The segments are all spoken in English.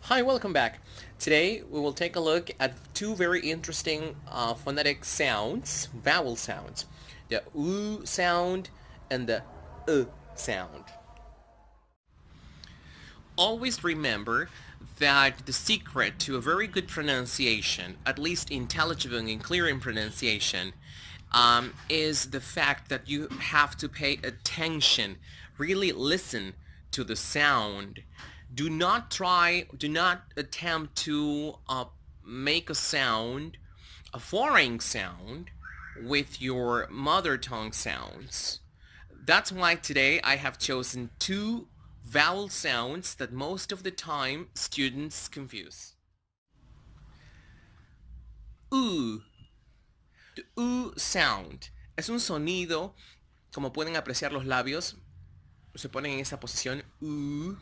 Hi, welcome back. Today we will take a look at two very interesting phonetic sounds, vowel sounds. The oo sound and the sound. Always remember that the secret to a very good pronunciation, at least intelligible and clear in pronunciation, is the fact that you have to pay attention, really listen to the sound. Do not attempt to make a sound, a foreign sound, with your mother tongue sounds. That's why today I have chosen two vowel sounds that most of the time students confuse. U. The U sound es un sonido, como pueden apreciar los labios, se ponen en esa posición U.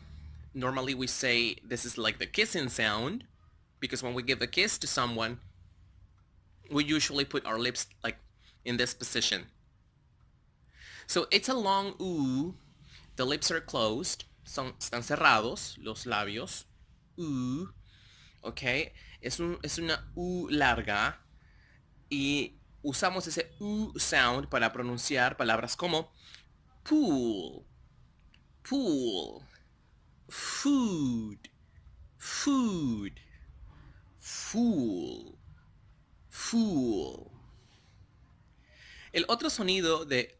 Normally we say this is like the kissing sound, because when we give a kiss to someone, we usually put our lips like in this position. So it's a long U. The lips are closed. Están cerrados los labios. U. Ok. Es una U larga. Y usamos ese U sound para pronunciar palabras como pool, pool, food, food, fool, fool. El otro sonido de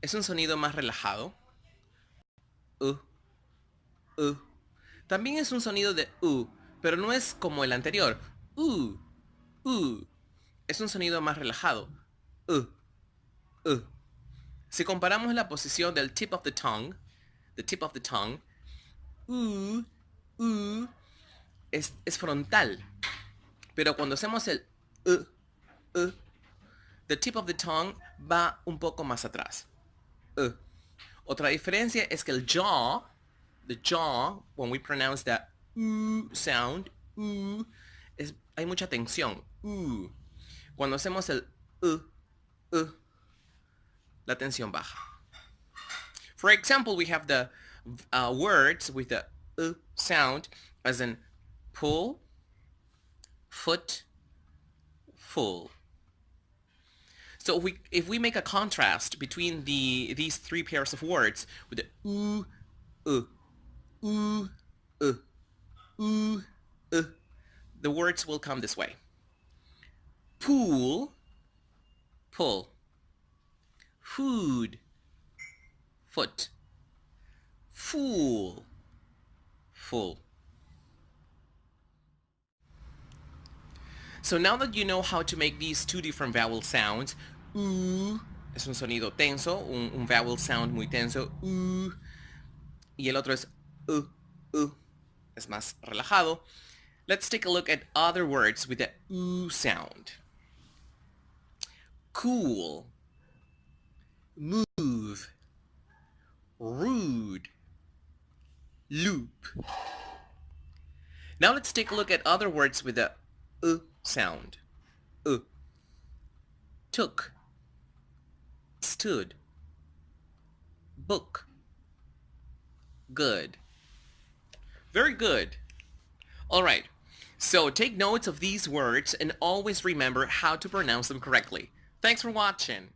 es un sonido más relajado. También es un sonido de pero no es como el anterior. Es un sonido más relajado. Si comparamos la posición del tip of the tongue, es frontal. Pero cuando hacemos el the tip of the tongue va un poco más atrás. Otra diferencia es que the jaw, when we pronounce that sound, hay mucha tensión. Cuando hacemos el la tensión baja. For example, we have the words with the sound as in pull, foot, full. So if we make a contrast between these three pairs of words with the the words will come this way. Pool, pull. Food, foot. Fool, full. So now that you know how to make these two different vowel sounds, es un sonido tenso, un vowel sound muy tenso, y el otro es es más relajado. Let's take a look at other words with the sound. Cool, move, rude, loop. Now let's take a look at other words with the sound. Took, stood, book, good. Very good. All right. So take notes of these words and always remember how to pronounce them correctly. Thanks for watching.